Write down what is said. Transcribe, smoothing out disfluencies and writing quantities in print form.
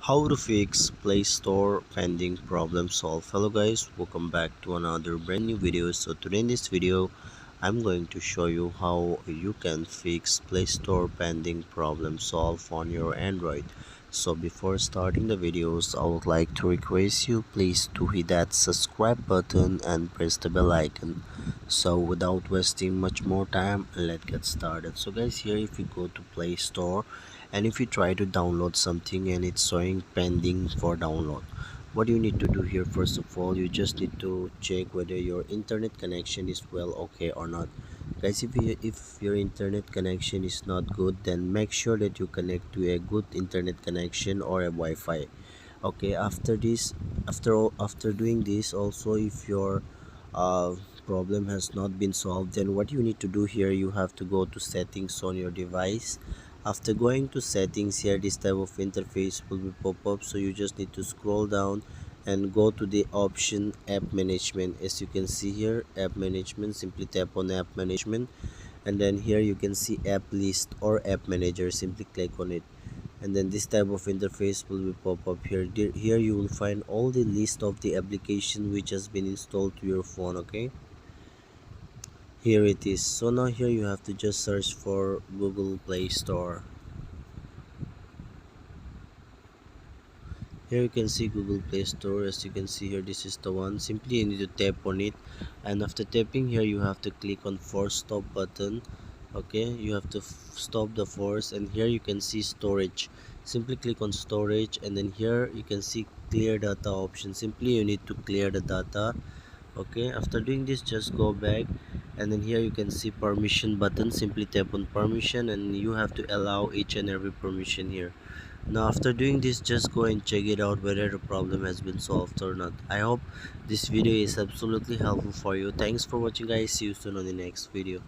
How to fix Play Store pending problem solve. Hello guys, welcome back to another brand new video. So today in this video I'm going to show you how you can fix Play Store pending problem solve on your Android. So before starting the videos, I would like to request you please to hit that subscribe button and press the bell icon. So without wasting much more time, let's get started. So guys, here if you go to Play Store and if you try to download something and it's showing pending for download, what you need to do here, first of all, you just need to check whether your internet connection is well okay or not. Guys, if your internet connection is not good, then make sure that you connect to a good internet connection or a Wi-Fi. Okay, after doing this, also if your uh, problem has not been solved, then what you need to do here, you have to go to settings on your device. After going to settings, here this type of interface will be pop up, so you just need to scroll down and go to the option app management. As you can see here, app management, simply tap on app management, and then here you can see app list or app manager, simply click on it, and then this type of interface will be pop up here. Here you will find all the list of the application which has been installed to your phone. Okay, here it is. So now here you have to just search for Google Play Store. Here you can see Google Play Store. As you can see here, this is the one. Simply you need to tap on it, and after tapping here you have to click on force stop button. Okay, you have to stop the force, and here you can see storage. Simply click on storage, and then here you can see clear data option. Simply you need to clear the data. Okay, after doing this, just go back, and then here you can see permission button. Simply tap on permission, and you have to allow each and every permission here. Now after doing this, just go and check it out whether the problem has been solved or not. I hope this video is absolutely helpful for you. Thanks for watching guys. See you soon on the next video.